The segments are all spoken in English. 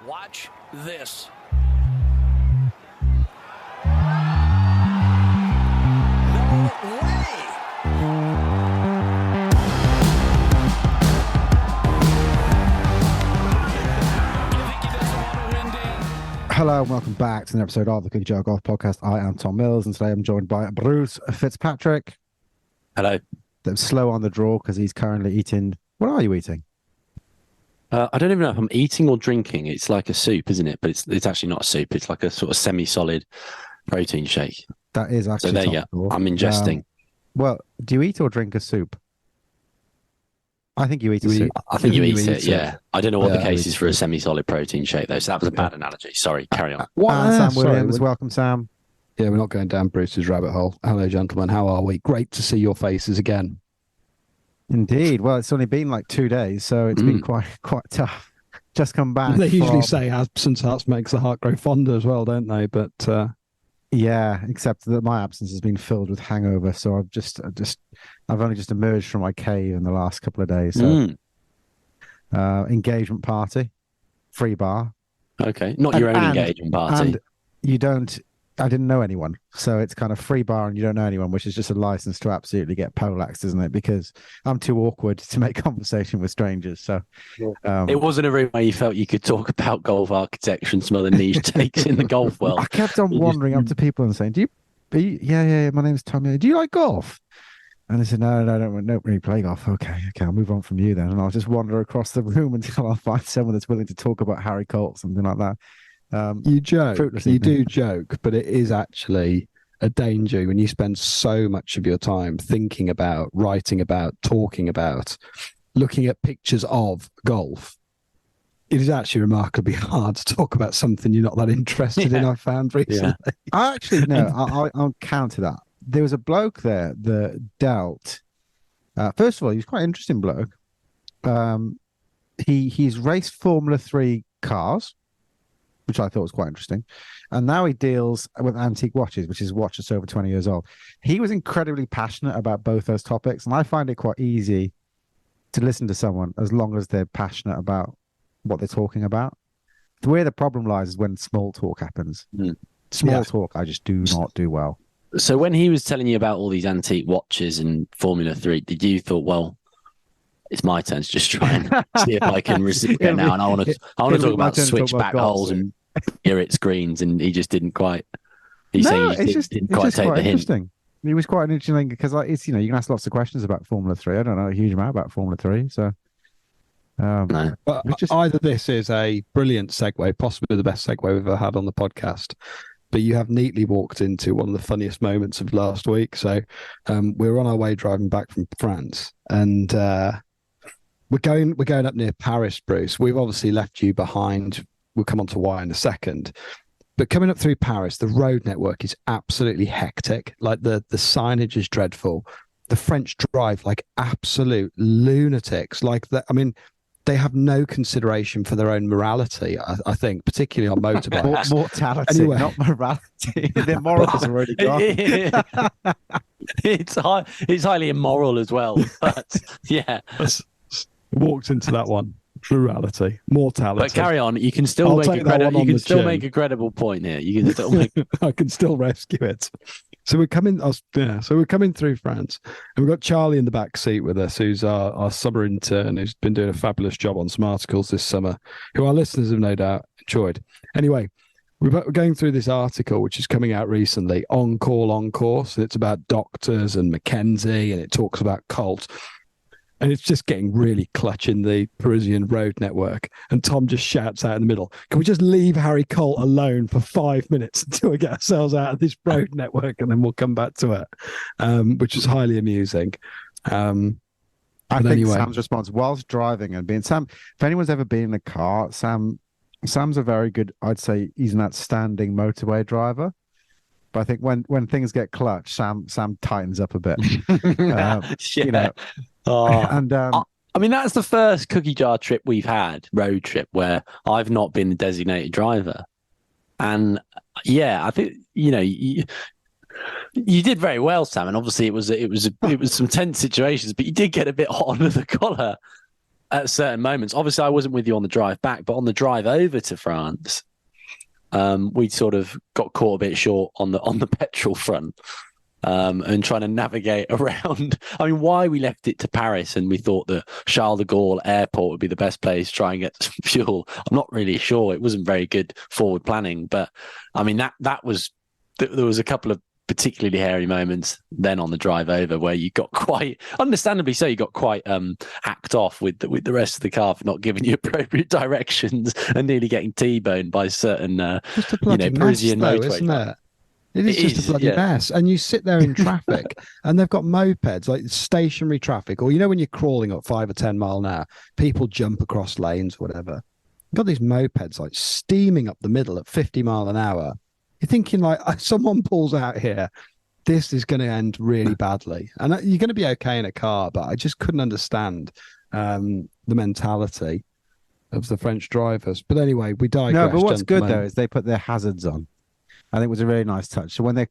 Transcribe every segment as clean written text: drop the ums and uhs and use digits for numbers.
Watch this. No way! Hello and welcome back to an episode of the Cookie Jar Golf Podcast. I am Tom Mills and today I'm joined by Bruce Fitzpatrick. Hello. I'm slow on the draw because he's currently eating. What are you eating? I don't even know if I'm eating or drinking. It's like a soup, isn't it? But it's actually not a soup. It's like a sort of semi-solid protein shake. That is actually. So there you go. I'm ingesting. Well, do you eat or drink a soup? I think you eat a soup. I think you eat it, yeah. Soup. I don't know what the case is for a semi-solid protein shake, though. So that was a bad analogy. Sorry, carry on. Sam Williams, welcome, Sam. Yeah, we're not going down Bruce's rabbit hole. Hello, gentlemen. How are we? Great to see your faces again. Indeed. Well, it's only been like 2 days, so it's been quite tough. Just come back. They usually say absence makes the heart grow fonder as well, don't they? But yeah, except that my absence has been filled with hangover, so I've only just emerged from my cave in the last couple of days. So, engagement party, free bar. Okay, not your own engagement party. And I didn't know anyone, so it's kind of free bar and you don't know anyone, which is just a license to absolutely get poleaxed, isn't it? Because I'm too awkward to make conversation with strangers. So it wasn't a room where you felt you could talk about golf architecture and some other niche takes in the golf world. I kept on wandering up to people and saying, yeah, my name's Tommy. Do you like golf? And they said, no, I don't really play golf. Okay, I'll move on from you then. And I'll just wander across the room until I find someone that's willing to talk about Harry Colt, something like that. You do joke, but it is actually a danger when you spend so much of your time thinking about, writing about, talking about, looking at pictures of golf. It is actually remarkably hard to talk about something you're not that interested in, I found recently. Yeah. I'll counter that. There was a bloke there that dealt. First of all, he was quite an interesting bloke. He's raced Formula 3 cars, which I thought was quite interesting. And now he deals with antique watches, which is watches over 20 years old. He was incredibly passionate about both those topics. And I find it quite easy to listen to someone as long as they're passionate about what they're talking about. Where the problem lies is when small talk happens. Small talk, I just do not do well. So when he was telling you about all these antique watches and Formula 3, did you thought, well, it's my turn to just try and see if I can reciprocate now? And I want to talk about switchback holes and Irrit greens, and he just didn't quite. Didn't quite take the hint. Interesting. It was quite interesting because it's you can ask lots of questions about Formula 3. I don't know a huge amount about Formula 3, so. No. But either this is a brilliant segue, possibly the best segue we've ever had on the podcast. But you have neatly walked into one of the funniest moments of last week. So we're on our way driving back from France, and we're going up near Paris, Bruce. We've obviously left you behind. We'll come on to why in a second. But coming up through Paris, the road network is absolutely hectic. Like the signage is dreadful. The French drive like absolute lunatics. Like that. I mean, they have no consideration for their own morality, I think, particularly on motorbikes. Mortality, anyway. Not morality. Their morals are already gone. It's highly immoral as well. But yeah. Walked into that one. Morality. Mortality. But carry on. You can still make a credible point here. You can still make I can still rescue it. So we're coming through France, and we've got Charlie in the back seat with us, who's our summer intern, who's been doing a fabulous job on some articles this summer, who our listeners have no doubt enjoyed. Anyway, we're going through this article, which is coming out recently, On Call, On Course. It's about doctors and Mackenzie, and it talks about Colt. And it's just getting really clutch in the Parisian road network. And Tom just shouts out in the middle, can we just leave Harry Colt alone for 5 minutes until we get ourselves out of this road network, and then we'll come back to it, which was highly amusing. I think Sam's response whilst driving and being Sam, if anyone's ever been in a car, Sam's a very good, I'd say he's an outstanding motorway driver. But I think when things get clutch, Sam tightens up a bit. I mean, that's the first cookie jar trip we've had, road trip, where I've not been the designated driver. And yeah, I think you did very well, Sam. And obviously, it was some tense situations, but you did get a bit hot under the collar. at certain moments. Obviously, I wasn't with you on the drive back, but on the drive over to France, we sort of got caught a bit short on the petrol front. And trying to navigate around. I mean, why we left it to Paris and we thought that Charles de Gaulle Airport would be the best place to try and get some fuel. I'm not really sure. It wasn't very good forward planning, but I mean that was there was a couple of particularly hairy moments then on the drive over where you got quite, understandably so, you got quite hacked off with the rest of the car for not giving you appropriate directions and nearly getting T-boned by certain Parisian motorway, isn't it? It is just a bloody mess. And you sit there in traffic and they've got mopeds, like stationary traffic, or when you're crawling at 5 or 10 mile an hour, people jump across lanes or whatever. You've got these mopeds like steaming up the middle at 50 mile an hour. You're thinking like, someone pulls out here, this is going to end really badly. And you're going to be okay in a car, but I just couldn't understand the mentality of the French drivers. But anyway, we digress. No, but what's good though is they put their hazards on. I think it was a really nice touch. So when they're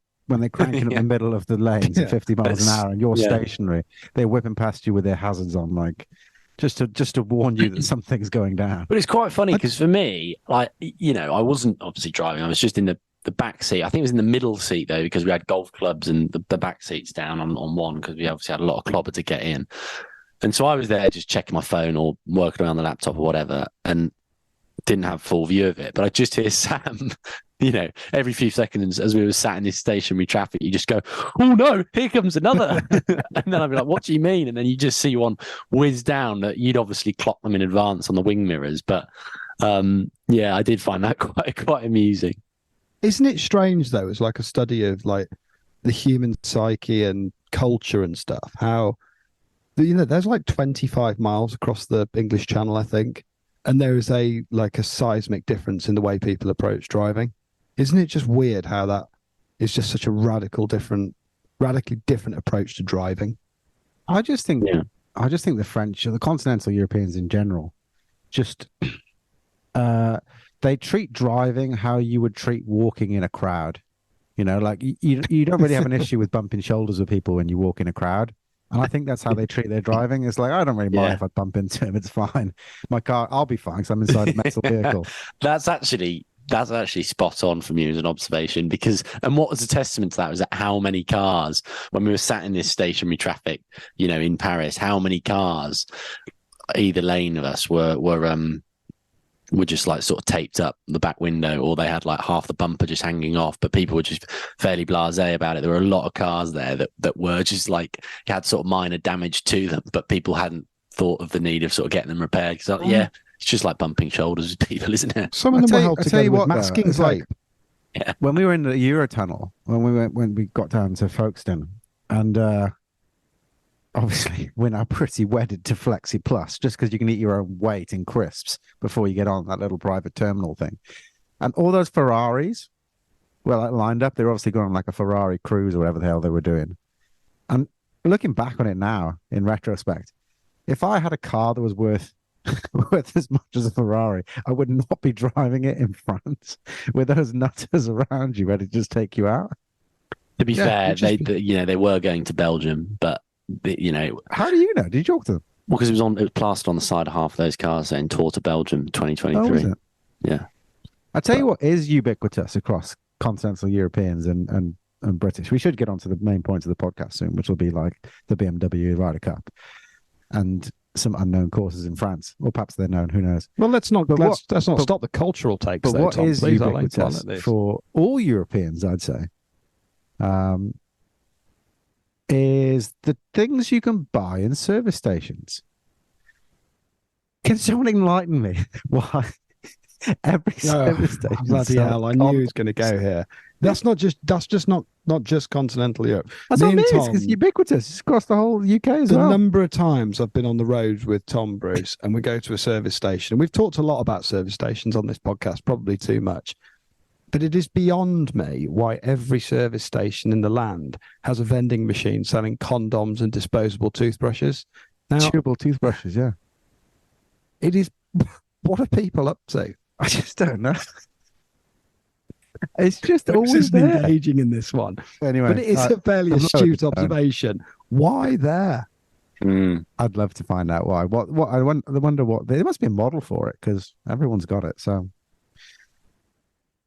cranking up the middle of the lanes at 50 miles an hour and you're stationary, they're whipping past you with their hazards on, like just to warn you that something's going down. But it's quite funny because for me, like, I wasn't obviously driving. I was just in the back seat. I think it was in the middle seat though, because we had golf clubs and the back seats down on one because we obviously had a lot of clobber to get in. And so I was there just checking my phone or working around the laptop or whatever, and didn't have full view of it. But I just hear Sam, every few seconds as we were sat in this stationary traffic, you just go, oh no, here comes another. And then I'd be like, what do you mean? And then you just see one whiz down that you'd obviously clock them in advance on the wing mirrors. But I did find that quite amusing. Isn't it strange though? It's like a study of like the human psyche and culture and stuff. How, there's like 25 miles across the English Channel, I think. And there is a seismic difference in the way people approach driving. Isn't it just weird how that is just such a radically different approach to driving? I just think the French or the continental Europeans in general, just they treat driving how you would treat walking in a crowd. You don't really have an issue with bumping shoulders with people when you walk in a crowd. And I think that's how they treat their driving. It's like, I don't really mind if I bump into him. It's fine. My car, I'll be fine because I'm inside a metal vehicle. That's actually spot on from you as an observation, and what was a testament to that was that how many cars, when we were sat in this stationary traffic, in Paris, how many cars either lane of us were just like sort of taped up the back window, or they had like half the bumper just hanging off, but people were just fairly blasé about it. There were a lot of cars there that were just like had sort of minor damage to them, but people hadn't thought of the need of sort of getting them repaired. Because it's just like bumping shoulders with people, isn't it? Some of them were held together with masking tape. When we were in the Eurotunnel, when we got down to Folkestone, and obviously we're now pretty wedded to Flexi Plus, just because you can eat your own weight in crisps before you get on that little private terminal thing. And all those Ferraris were like lined up. They were obviously going on like a Ferrari cruise or whatever the hell they were doing. And looking back on it now, in retrospect, if I had a car that was worth as much as a Ferrari, I would not be driving it in France with those nutters around you ready to just take you out. To be fair, they were going to Belgium, but how do you know? Did you talk to them? Well, because it was plastered on the side of half of those cars saying "Tour to Belgium 2023." Oh, yeah. I tell you what is ubiquitous across continental Europeans and British. We should get onto the main points of the podcast soon, which will be like the BMW Ryder Cup and some unknown courses in France, or perhaps they're known. Who knows? Well, let's not stop the cultural takes. But what is ubiquitous for all Europeans, I'd say, is the things you can buy in service stations. Can someone enlighten me why every service station? Bloody hell! I knew he was going to go here. That's not just continental Europe. That's what I mean. It's ubiquitous. It's across the whole UK as well. The number of times I've been on the road with Tom, Bruce, and we go to a service station. And we've talked a lot about service stations on this podcast, probably too much. But it is beyond me why every service station in the land has a vending machine selling condoms and disposable toothbrushes. Now, chewable toothbrushes, yeah. It is. What are people up to? I just don't know. It's just Bruce always there. Engaging in this one. Anyway, but it is a fairly astute observation. Why there? I'd love to find out why. I wonder what there must be a model for it because everyone's got it. So,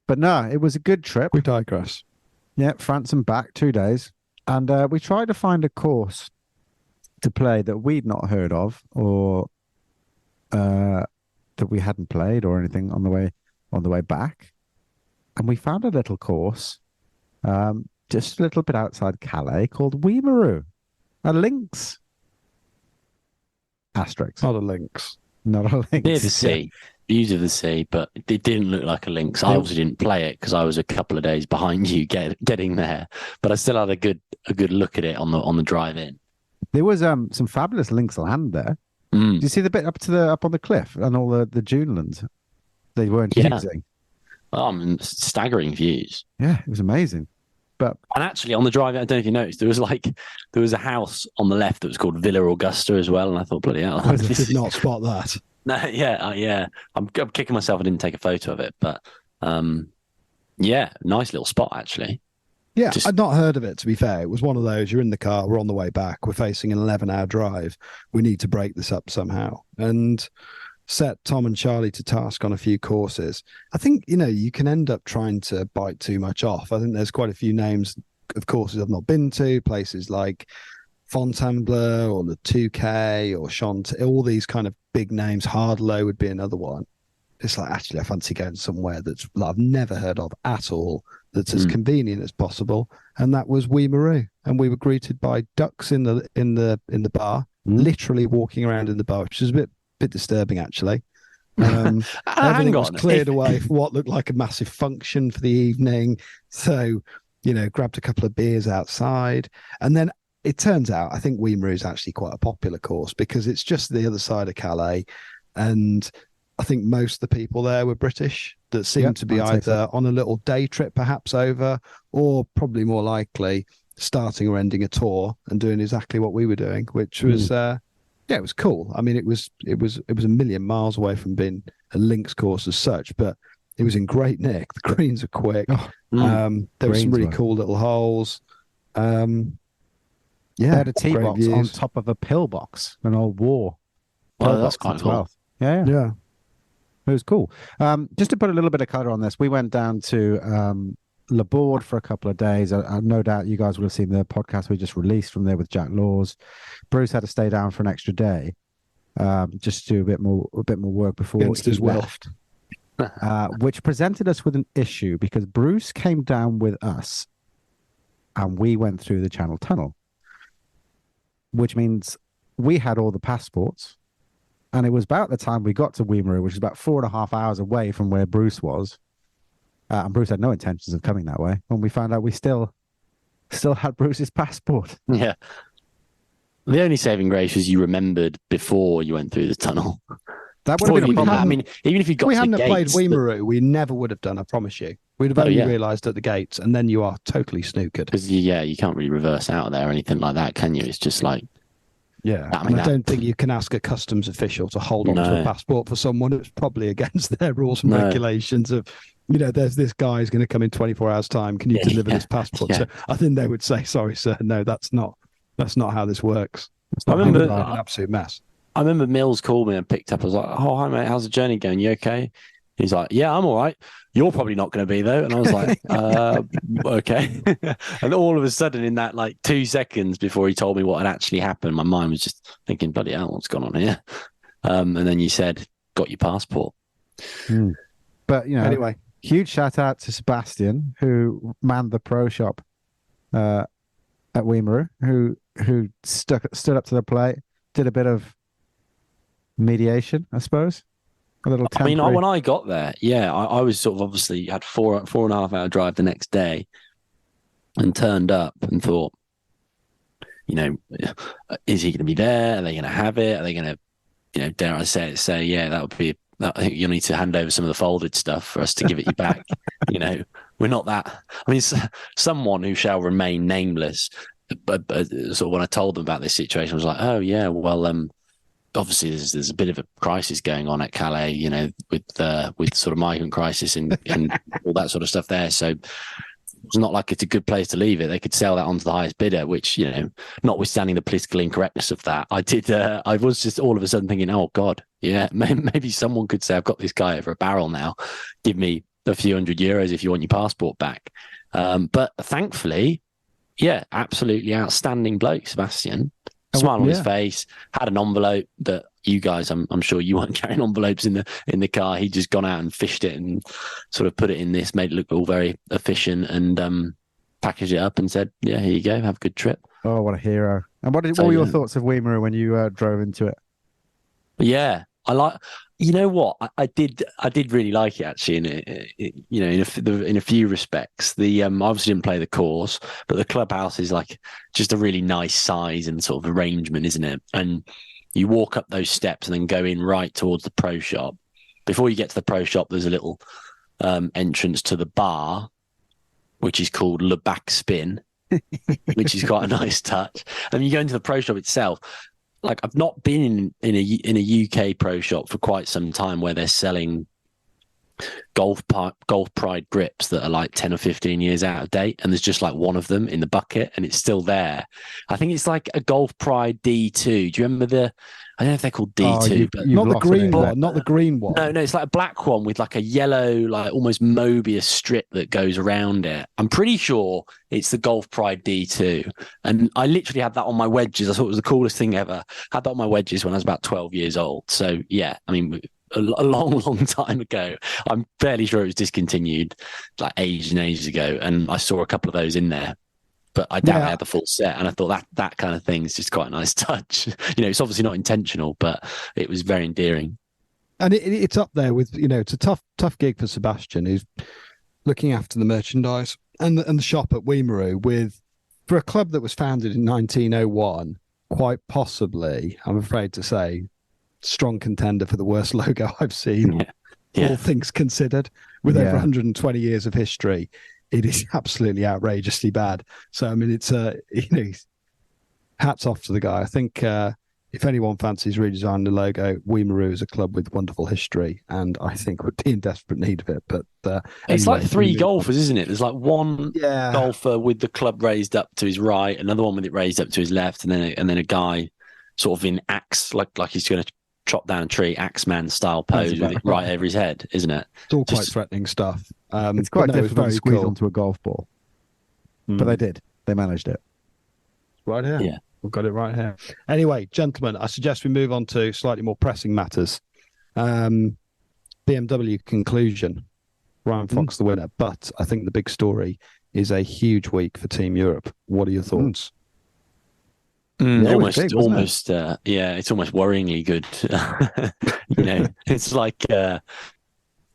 but no, it was a good trip. We digress. Yeah, France and back 2 days, and we tried to find a course to play that we'd not heard of or that we hadn't played or anything on the way back, and we found a little course, just a little bit outside Calais called Wimereux, a links. Asterisk. Not a lynx. Not a lynx. Near the sea. Views of the sea, but it didn't look like a lynx. I obviously didn't play it because I was a couple of days behind you getting there, but I still had a good look at it on the drive in. There was some fabulous lynx land there. Did you see the bit up on the cliff and all the dunelands they weren't using? Staggering views. Yeah, it was amazing. And actually, on the drive, I don't know if you noticed, there was a house on the left that was called Villa Augusta as well, and I thought, bloody hell! I did not spot that. No, yeah. I'm kicking myself. I didn't take a photo of it, but nice little spot actually. Yeah, I'd not heard of it. To be fair, it was one of those. You're in the car. We're on the way back. We're facing an 11-hour drive. We need to break this up somehow, and set Tom and Charlie to task on a few courses. I think, you can end up trying to bite too much off. I think there's quite a few names of courses I've not been to, places like Fontainebleau or the 2K or Chant, all these kind of big names. Hardlow would be another one. It's like, actually, I fancy going somewhere that's I've never heard of at all, that's as convenient as possible. And that was Wimereux. And we were greeted by ducks in the bar, literally walking around in the bar, which is a bit disturbing actually. Everything was cleared away for what looked like a massive function for the evening, so grabbed a couple of beers outside, and then it turns out I think Wimereux is actually quite a popular course because it's just the other side of Calais, and I think most of the people there were British that seemed to be either on a little day trip perhaps over, or probably more likely starting or ending a tour and doing exactly what we were doing, which was it was cool. I mean, it was a million miles away from being a links course as such, but it was in great nick. The greens are quick. There were some really cool little holes. They had a tee box on top of a pillbox, an old war. Oh, that's quite cool. Yeah. It was cool. Just to put a little bit of colour on this, we went down to Laborde for a couple of days. No doubt you guys will have seen the podcast we just released from there with Jack Laws. Bruce had to stay down for an extra day, just to do a bit more work before against his will, which presented us with an issue because Bruce came down with us, and we went through the Channel Tunnel, which means we had all the passports, and it was about the time we got to Wimereux, which is about 4.5 hours away from where Bruce was. And Bruce had no intentions of coming that way. When we found out we still had Bruce's passport. Yeah. The only saving grace was you remembered before you went through the tunnel. That would have been a problem. I mean, even if you got to the gates... We hadn't played Wimereux, we never would have done, I promise you. We'd have only realised at the gates, and then you are totally snookered. Because, you can't really reverse out of there or anything like that, can you? It's just like... Yeah, I don't think you can ask a customs official to hold on to a passport for someone. It's probably against their rules and regulations of... there's this guy who's going to come in 24 hours time. Can you deliver this passport? So I think they would say, sorry, sir. No, that's not how this works. I remember an absolute mess. I remember Mills called me and picked up. I was like, oh, hi, mate. How's the journey going? You okay? He's like, yeah, I'm all right. You're probably not going to be though. And I was like, okay. And all of a sudden in that 2 seconds before he told me what had actually happened, my mind was just thinking, bloody hell, what's going on here? And then you said, got your passport. But, anyway. Huge shout out to Sebastian, who manned the pro shop at Wimereux, who stood up to the plate, did a bit of mediation, I suppose. A little temporary... I mean, when I got there, I was sort of obviously had 4.5 hour drive the next day and turned up and thought, is he going to be there? Are they going to have it? Are they going to, dare I say, that would be... I think you'll need to hand over some of the folded stuff for us to give it you back. We're not that. I mean, someone who shall remain nameless. But sort of when I told them about this situation, I was like, oh yeah, well, obviously there's a bit of a crisis going on at Calais, with sort of migrant crisis and all that sort of stuff there. So it's not like it's a good place to leave it. They could sell that on to the highest bidder, which, notwithstanding the political incorrectness of that, I was just all of a sudden thinking, oh God, yeah, maybe someone could say, I've got this guy over a barrel now. Give me a few €100 if you want your passport back. But thankfully, yeah, absolutely outstanding bloke, Sebastian. Smile on his face, had an envelope that you guys, I'm sure you weren't carrying envelopes in the car. He'd just gone out and fished it and sort of put it in this, made it look all very efficient, and packaged it up and said, yeah, here you go, have a good trip. Oh, what a hero. And what were your thoughts of Weimer when you drove into it? Yeah, you know what? I did really like it, actually. In a few respects. The obviously didn't play the course, but the clubhouse is like just a really nice size and sort of arrangement, isn't it? And you walk up those steps and then go in right towards the pro shop. Before you get to the pro shop, there's a little entrance to the bar, which is called Le Back Spin, which is quite a nice touch. And you go into the pro shop itself. Like, I've not been in a UK pro shop for quite some time where they're selling Golf Pride grips that are like 10 or 15 years out of date, and there's just like one of them in the bucket and it's still there. I think it's like a Golf Pride D2. Do you remember I don't know if they're called D2, but not the green one, not the green one. No, it's like a black one with like a yellow, like almost Mobius strip that goes around it. I'm pretty sure it's the Golf Pride D2. And I literally had that on my wedges. I thought it was the coolest thing ever. Had that on my wedges when I was about 12 years old. So yeah, I mean, a long time ago. I'm fairly sure it was discontinued like ages and ages ago. And I saw a couple of those in there. But I doubt I had the full set, and I thought that kind of thing is just quite a nice touch. It's obviously not intentional, but it was very endearing. And it's up there with, it's a tough gig for Sebastian, who's looking after the merchandise and the shop at Weimeru for a club that was founded in 1901, quite possibly, I'm afraid to say, strong contender for the worst logo I've seen, all things considered, with over 120 years of history. It is absolutely outrageously bad. So, I mean, it's hats off to the guy. I think if anyone fancies redesigning the logo, Weimeru is a club with wonderful history, and I think would be in desperate need of it. But it's like three golfers, isn't it? There's like one golfer with the club raised up to his right, another one with it raised up to his left, and then a guy sort of in axe, like he's going to chop down a tree, Axeman style pose with it right over his head, isn't it? It's all quite threatening stuff. It's quite difficult to squeeze onto a golf ball. But they did. They managed it. Right here. Yeah. We've got it right here. Anyway, gentlemen, I suggest we move on to slightly more pressing matters. BMW conclusion. Ryan Fox the winner. But I think the big story is a huge week for Team Europe. What are your thoughts? Almost, it's almost worryingly good. It's like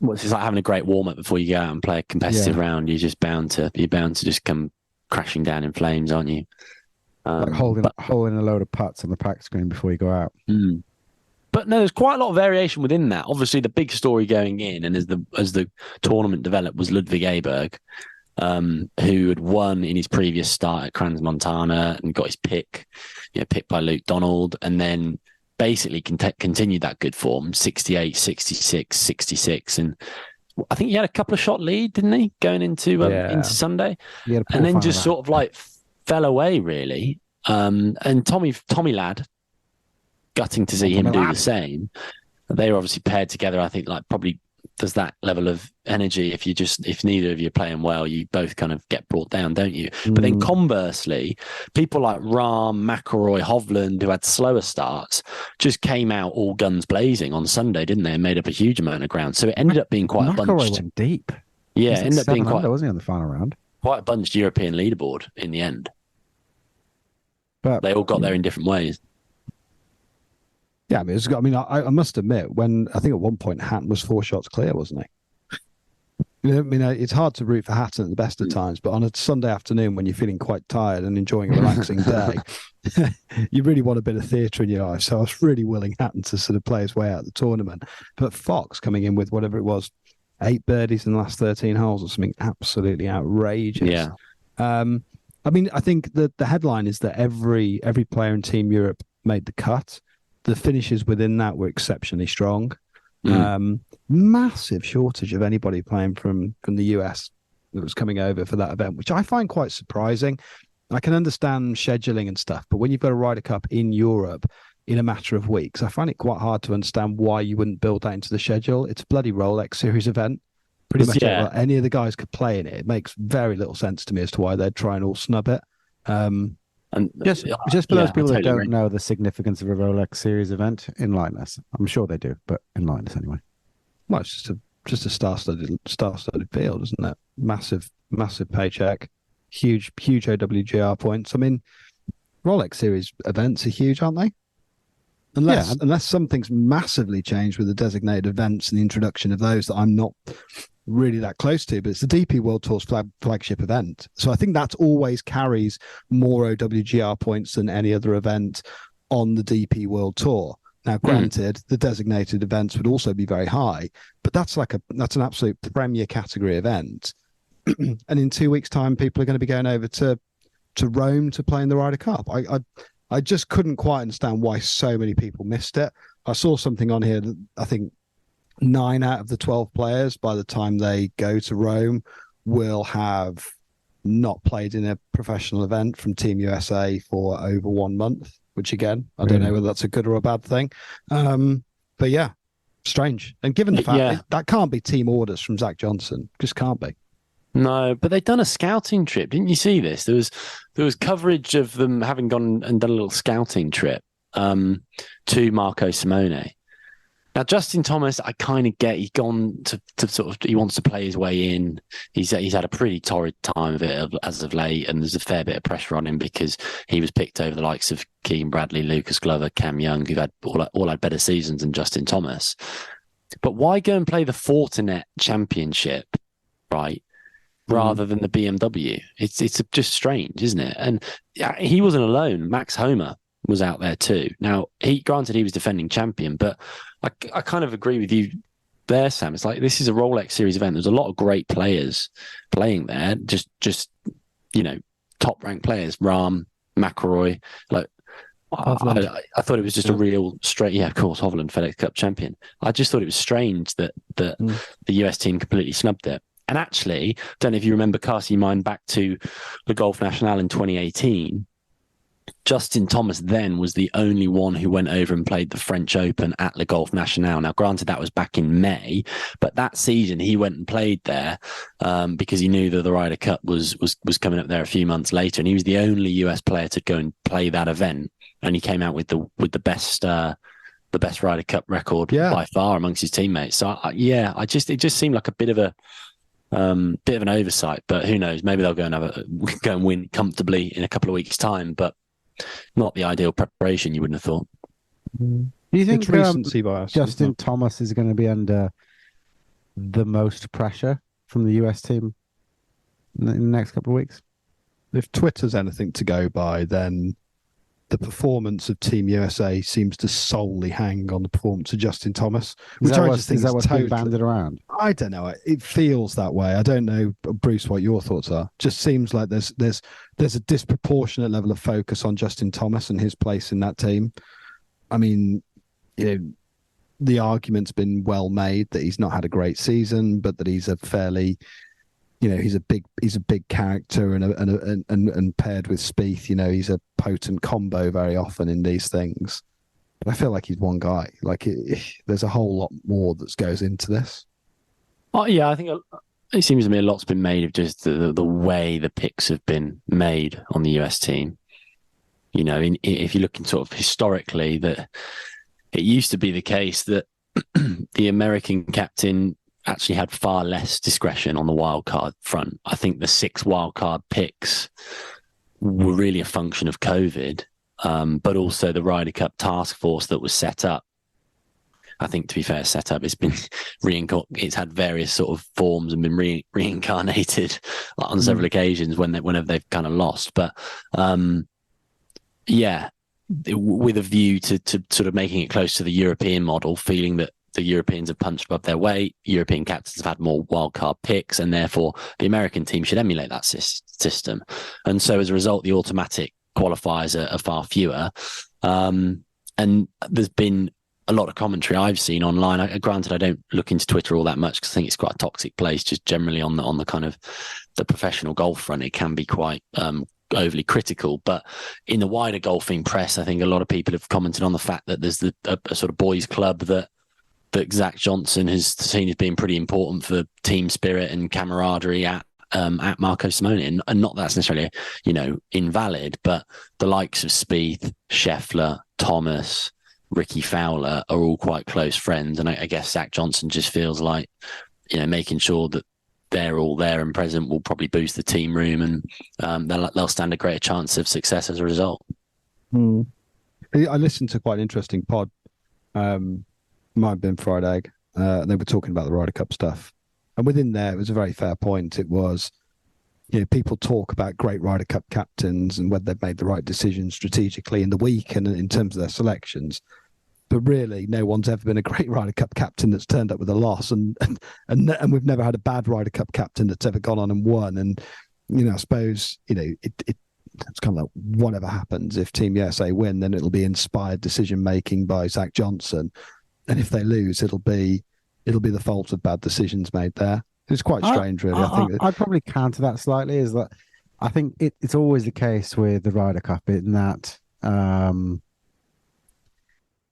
it's like having a great warm up before you go out and play a competitive round. You're bound to just come crashing down in flames, aren't you? Like holding a load of putts on the pack screen before you go out. But no, there's quite a lot of variation within that. Obviously, the big story going in, and as the tournament developed, was Ludwig Aberg, who had won in his previous start at Crans Montana and got his picked by Luke Donald, and then basically continued that good form, 68, 66, 66. And I think he had a couple of shot lead, didn't he, going into Sunday? And then just sort of like fell away, really. And Tommy Ladd, gutting to see him do the same. They were obviously paired together, I think, like probably there's that level of energy. If neither of you are playing well, you both kind of get brought down, don't you? But then conversely, people like Rahm, McIlroy, Hovland, who had slower starts, just came out all guns blazing on Sunday, didn't they? And made up a huge amount of ground. So it ended up being quite a bunched. McIlroy went deep. Yeah, it ended up being quite. Wasn't he on the final round? Quite a bunched European leaderboard in the end. But they all got there in different ways. Yeah, I must admit, when I think at one point Hatton was 4 shots clear, wasn't he? It's hard to root for Hatton at the best of times, but on a Sunday afternoon when you're feeling quite tired and enjoying a relaxing day, you really want a bit of theatre in your life. So I was really willing Hatton to sort of play his way out of the tournament. But Fox coming in with whatever it was, 8 birdies in the last 13 holes or something absolutely outrageous. Yeah. I think that the headline is that every player in Team Europe made the cut. The finishes within that were exceptionally strong. Massive shortage of anybody playing from the US. that was coming over for that event, which I find quite surprising. I can understand scheduling and stuff, but when you've got a Ryder Cup in Europe in a matter of weeks, I find it quite hard to understand why you wouldn't build that into the schedule. It's a bloody Rolex Series event. Pretty much any of the guys could play in it. It makes very little sense to me as to why they'd try and all snub it. And just for those people that don't know the significance of a Rolex Series event, in lineless. I'm sure they do, but in lineless anyway. Well, it's just a star-studded field, isn't it? Massive paycheck, huge OWGR points. I mean, Rolex Series events are huge, aren't they? Unless something's massively changed with the designated events and the introduction of those that I'm not really that close to, but it's the DP World Tour's flagship event. So I think that always carries more OWGR points than any other event on the DP World Tour. Now, granted, the designated events would also be very high, but that's an absolute premier category event. And in 2 weeks' time, people are going to be going over to Rome to play in the Ryder Cup. I just couldn't quite understand why so many people missed it. I saw something on here that I think 9 out of the 12 players, by the time they go to Rome, will have not played in a professional event from Team USA for over 1 month, which again, I don't know whether that's a good or a bad thing. But yeah, strange. And given the fact that can't be team orders from Zach Johnson, just can't be. No, but they'd done a scouting trip. Didn't you see this? There was coverage of them having gone and done a little scouting trip to Marco Simone. Now, Justin Thomas, I kind of get. He's gone to sort of. He wants to play his way in. He's had a pretty torrid time of it as of late, and there's a fair bit of pressure on him because he was picked over the likes of Keane Bradley, Lucas Glover, Cam Young, who've had all had better seasons than Justin Thomas. But why go and play the Fortinet Championship, right? Rather than the BMW. It's just strange, isn't it? And he wasn't alone. Max Homer was out there too. Now, granted he was defending champion, but I kind of agree with you there, Sam. It's like this is a Rolex Series event. There's a lot of great players playing there. Just top ranked players. Rahm, McIlroy. Like I thought it was just a real straight. Yeah, of course, Hovland, FedEx Cup champion. I just thought it was strange that the US team completely snubbed it. And actually, don't know if you remember, casting your mind back to the Golf National in 2018, Justin Thomas then was the only one who went over and played the French Open at Le Golf National. Now, granted, that was back in May, but that season he went and played there because he knew that the Ryder Cup was coming up there a few months later, and he was the only US player to go and play that event, and he came out with the best Ryder Cup record by far amongst his teammates. So it just seemed like a bit of an oversight, but who knows? Maybe they'll go and win comfortably in a couple of weeks' time, but not the ideal preparation. You wouldn't have thought. Do you think Justin Thomas is going to be under the most pressure from the US team in the next couple of weeks? If Twitter's anything to go by, then the performance of Team USA seems to solely hang on the performance of Justin Thomas, which I just think is what's totally banded around. I don't know. It feels that way. I don't know, Bruce, what your thoughts are. Just seems like there's a disproportionate level of focus on Justin Thomas and his place in that team. I mean, the argument's been well made that he's not had a great season, but that he's a fairly he's a big character and paired with Spieth, he's a potent combo very often in these things. But I feel like he's one guy. Like there's a whole lot more that goes into this. Oh yeah, I think it seems to me a lot's been made of just the way the picks have been made on the US team. If you're looking sort of historically, that it used to be the case that the American captain actually had far less discretion on the wildcard front. I think the 6 wildcard picks were really a function of COVID, but also the Ryder Cup task force that was set up. I think, to be fair, it's been it's had various sort of forms and been reincarnated on several occasions whenever they've kind of lost. But with a view to sort of making it close to the European model, feeling that the Europeans have punched above their weight, European captains have had more wildcard picks, and therefore the American team should emulate that system. And so as a result, the automatic qualifiers are far fewer. And there's been a lot of commentary I've seen online. Granted, I don't look into Twitter all that much because I think it's quite a toxic place. Just generally on the kind of the professional golf front, it can be quite overly critical. But in the wider golfing press, I think a lot of people have commented on the fact that there's a sort of boys' club that Zach Johnson has seen as being pretty important for team spirit and camaraderie at Marco Simone, and not that's necessarily invalid, but the likes of Spieth, Scheffler, Thomas, Ricky Fowler are all quite close friends, and I guess Zach Johnson just feels like making sure that they're all there and present will probably boost the team room, and they'll stand a greater chance of success as a result. I listened to quite an interesting pod. Might have been Friday. They were talking about the Ryder Cup stuff, and within there, it was a very fair point. It was, people talk about great Ryder Cup captains and whether they've made the right decisions strategically in the week and in terms of their selections. But really, no one's ever been a great Ryder Cup captain that's turned up with a loss, and we've never had a bad Ryder Cup captain that's ever gone on and won. And I suppose it's kind of like whatever happens, if Team USA win, then it'll be inspired decision making by Zach Johnson, and if they lose, it'll be the fault of bad decisions made there. It's quite strange, really. I think I'd probably counter that slightly. Is that I think it's always the case with the Ryder Cup in that.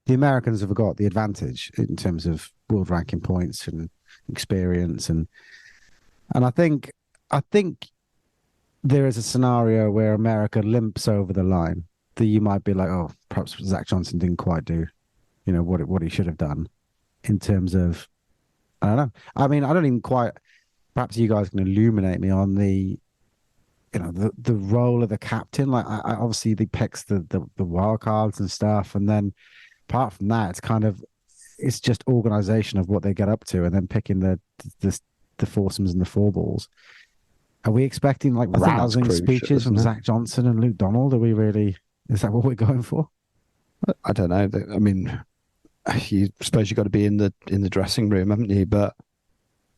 The Americans have got the advantage in terms of world ranking points and experience, and I think there is a scenario where America limps over the line that you might be like, oh, perhaps Zach Johnson didn't quite do, what he should have done in terms of, I don't know. I mean, I don't even quite. Perhaps you guys can illuminate me on the role of the captain. Like, I obviously he picks the wild cards and stuff, and then. Apart from that, it's just organization of what they get up to, and then picking the foursomes and the four balls. Are we expecting rousing speeches from Zach Johnson and Luke Donald? Is that what we're going for? I don't know. I mean, you suppose you've got to be in the dressing room, haven't you? But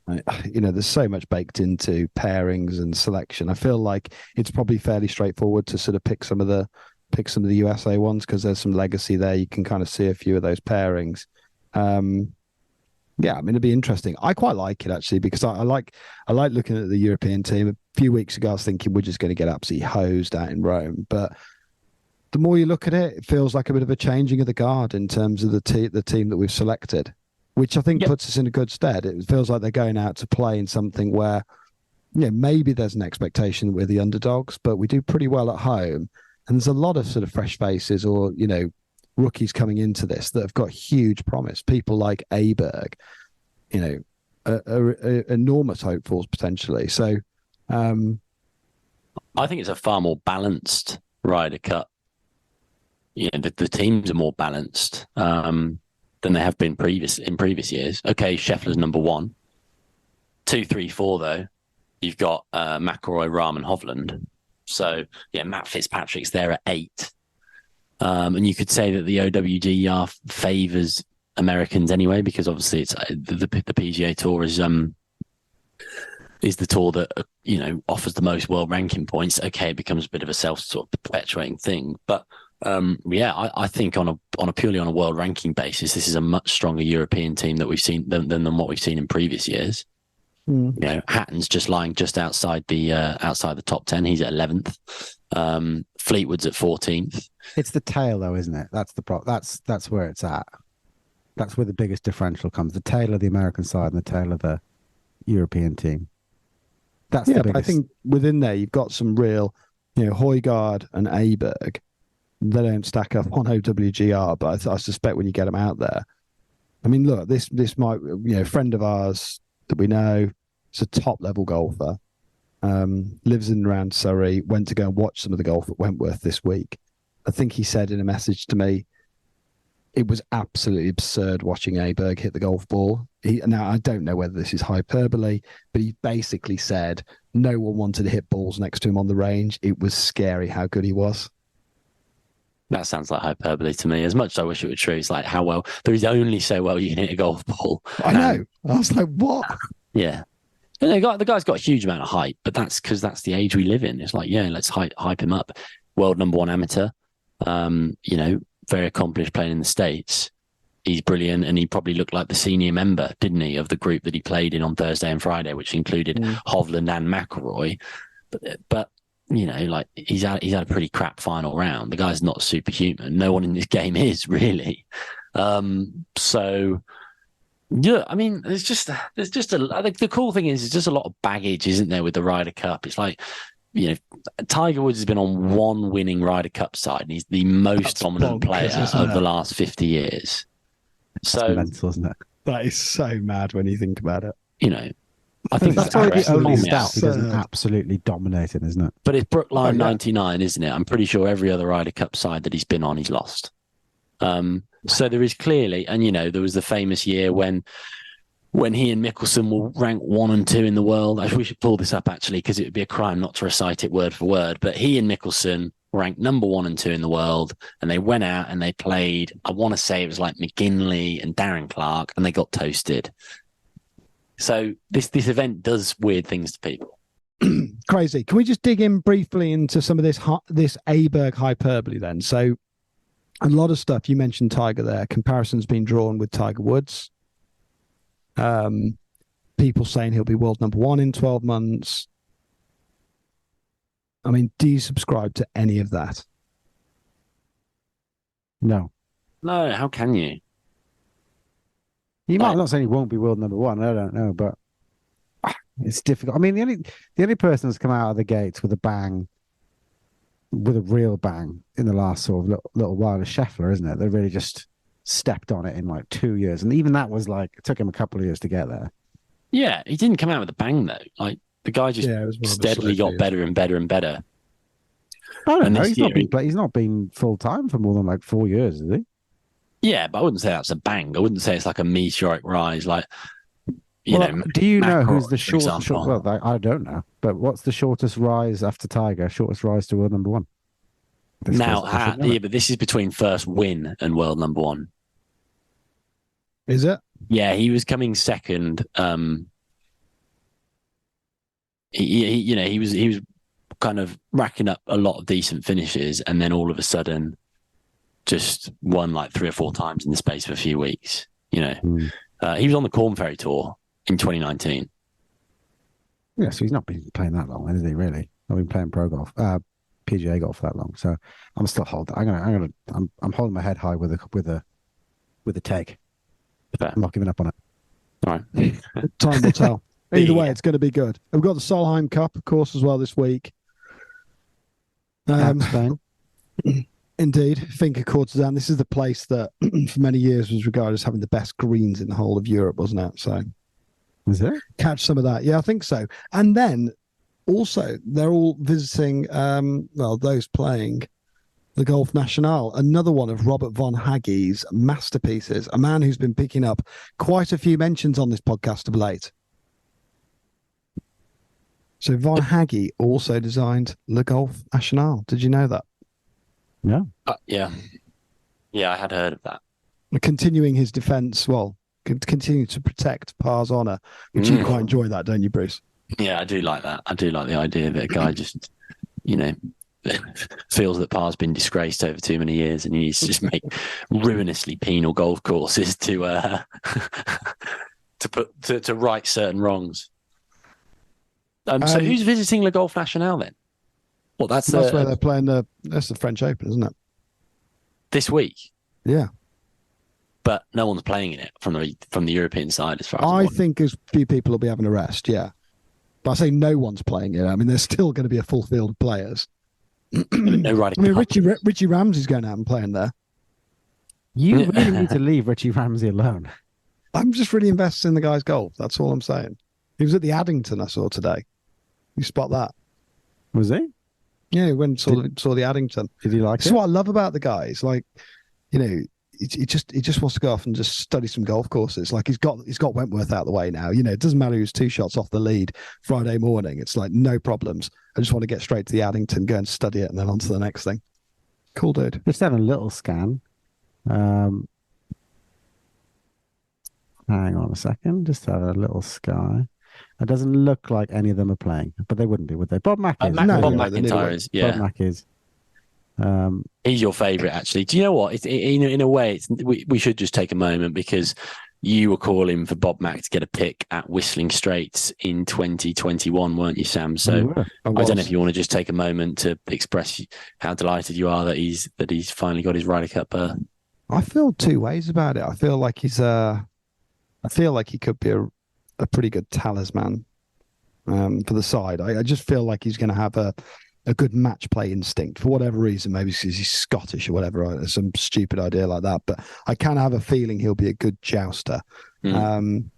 there's so much baked into pairings and selection. I feel like it's probably fairly straightforward to sort of pick some of the USA ones because there's some legacy there. You can kind of see a few of those pairings. I mean, it'd be interesting. I quite like it actually because I like looking at the European team. A few weeks ago, I was thinking we're just going to get absolutely hosed out in Rome, but the more you look at it, it feels like a bit of a changing of the guard in terms of the team that we've selected, which I think puts us in a good stead. It feels like they're going out to play in something where, maybe there's an expectation that we're the underdogs, but we do pretty well at home. And there's a lot of sort of fresh faces or, rookies coming into this that have got huge promise. People like Aberg, enormous hopefuls potentially. So I think it's a far more balanced Ryder Cup. The teams are more balanced than they have been in previous years. Okay, Scheffler's number 1. 2, 3, 4, though. You've got McIlroy, Rahm and Hovland. So, Matt Fitzpatrick's there at 8. And you could say that the OWGR favours Americans anyway, because obviously it's the PGA Tour is the tour that, offers the most world ranking points. Okay, it becomes a bit of a self sort of perpetuating thing. But, I think on a purely on a world ranking basis, this is a much stronger European team that we've seen than what we've seen in previous years. Hatton's just lying just outside the top 10. He's at 11th. Fleetwood's at 14th. It's the tail, though, isn't it? That's the problem. That's where it's at. That's where the biggest differential comes. The tail of the American side and the tail of the European team. That's the biggest. But I think within there you've got some real, Højgaard and Aberg. They don't stack up on OWGR, but I suspect when you get them out there, I mean, look, this might, a friend of ours that we know, is a top level golfer, lives in and around Surrey, went to go and watch some of the golf at Wentworth this week. I think he said in a message to me, it was absolutely absurd watching Aberg hit the golf ball. Now, I don't know whether this is hyperbole, but he basically said no one wanted to hit balls next to him on the range. It was scary how good he was. That sounds like hyperbole to me. As much as I wish it were true, it's like how well there is only so well you can hit a golf ball. I know. I was like, what? Yeah. The guy's got a huge amount of hype, but that's because that's the age we live in. It's like, let's hype him up. World number 1 amateur, very accomplished playing in the States. he's brilliant, and he probably looked like the senior member, didn't he, of the group that he played in on Thursday and Friday, which included Hovland and McIlroy. But you know, like he's had a pretty crap final round. The guy's not superhuman. No one in this game is really. So yeah, I mean, there's just I think the cool thing is there's just a lot of baggage, isn't there, with the Ryder Cup? It's like, you know, Tiger Woods has been on one winning Ryder Cup side, and he's the most dominant player of the last 50 years. So mental, isn't it? That is so mad when you think about it. You know, I think that's probably the only stat he doesn't absolutely dominate in, isn't it? But it's Brookline 99, isn't it? I'm pretty sure every other Ryder Cup side that he's been on, he's lost. So there is clearly, and you know, there was the famous year when he and Mickelson were ranked 1 and 2 in the world. We should pull this up actually, because it would be a crime not to recite it word for word. But he and Mickelson ranked number 1 and 2 in the world, and they went out and they played, I want to say it was like McGinley and Darren Clarke, and they got toasted. So this event does weird things to people. Crazy. Can we just dig in briefly into some of this Aberg hyperbole then? So a lot of stuff, you mentioned Tiger there, comparisons being drawn with Tiger Woods. People saying he'll be world number 1 in 12 months. I mean, do you subscribe to any of that? No. No, how can you? He might not say he won't be world number 1. I don't know, but it's difficult. I mean, the only person that's come out of the gates with a bang, with a real bang in the last sort of little while is Scheffler, isn't it? They really just stepped on it in like 2 years, and even that was like, it took him a couple of years to get there. Yeah, he didn't come out with a bang though. Like the guy just steadily got better and better and better. I don't know. He's not been full time for more than like 4 years, is he? Yeah, but I wouldn't say that's a bang. I wouldn't say it's like a meteoric rise. Like, you know, do you know who's the shortest? Well, I don't know, but what's the shortest rise after Tiger? Shortest rise to world number 1. Yeah, but this is between first win and world number 1. Is it? Yeah, he was coming second. He was kind of racking up a lot of decent finishes, and then all of a sudden, just won like 3 or 4 times in the space of a few weeks. You know, he was on the Corn Ferry Tour in 2019. Yeah, so he's not been playing that long, has he? Really, I've been playing pro golf, PGA golf for that long. So I'm still holding. I'm holding my head high with a take. Fair. I'm not giving up on it. All right. Time will tell. Either way, it's going to be good. And we've got the Solheim Cup, of course, as well this week. Indeed, Finca Courtesan. This is the place that for many years was regarded as having the best greens in the whole of Europe, wasn't it? So, is it? Catch some of that. Yeah, I think so. And then also, they're all visiting, those playing the Golf National, another one of Robert von Hage's masterpieces, a man who's been picking up quite a few mentions on this podcast of late. So von Hage also designed Le Golf National. Did you know that? Yeah. Yeah, I had heard of that. Continuing his defence, continuing to protect Parr's honour, which you quite enjoy that, don't you, Bruce? Yeah, I do like that. I do like the idea that a guy just, you know, feels that Parr's been disgraced over too many years, and he needs to just make ruinously penal golf courses to right certain wrongs. So who's visiting Le Golf National then? Well, that's where they're playing that's the French Open, isn't it? This week. Yeah. But no one's playing in it from the European side, as far as I think a few people will be having a rest, yeah. But I say no one's playing it. I mean, there's still going to be a full field of players. No Ryder Cup. I mean, Richie Ramsey's going out and playing there. You really need to leave Richie Ramsey alone. I'm just really invested in the guy's golf. That's all I'm saying. He was at the Addington I saw today. You spot that? Was he? Yeah, he went and saw the Addington. Did he like it? That's what I love about the guy. It's like, you know, he just wants to go off and just study some golf courses. Like he's got Wentworth out of the way now. You know, it doesn't matter who's 2 shots off the lead Friday morning. It's like no problems. I just want to get straight to the Addington, go and study it, and then on to the next thing. Cool dude. Just having a little scan. Hang on a second. Just have a little sky. It doesn't look like any of them are playing, but they wouldn't be, would they? Bob Mack is. Bob McIntyre is. Yeah. Bob Mack is. He's your favourite, actually. Do you know what? In a way, we should just take a moment because you were calling for Bob Mack to get a pick at Whistling Straits in 2021, weren't you, Sam? So I don't know if you want to just take a moment to express how delighted you are that he's finally got his Ryder Cup. I feel two ways about it. I feel like I feel like he could be a pretty good talisman for the side. I just feel like he's going to have a good match play instinct for whatever reason, maybe because he's Scottish or whatever, some stupid idea like that. But I kind of have a feeling he'll be a good jouster. I don't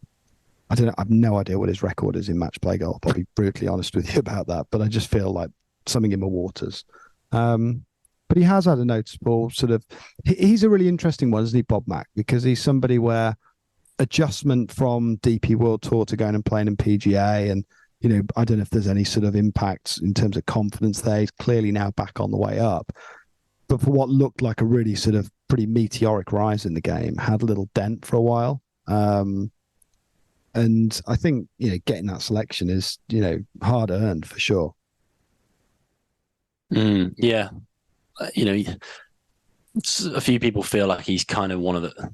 know. I've no idea what his record is in match play golf. I'll be brutally honest with you about that. But I just feel like something in my waters. But he has had a noticeable sort of. He's a really interesting one, isn't he, Bob Mack? Because he's somebody where adjustment from DP World Tour to going and playing in PGA and. I don't know if there's any sort of impact in terms of confidence there. He's clearly now back on the way up. But for what looked like a really sort of pretty meteoric rise in the game, had a little dent for a while. And I think, getting that selection is, hard earned for sure. Yeah. A few people feel like he's kind of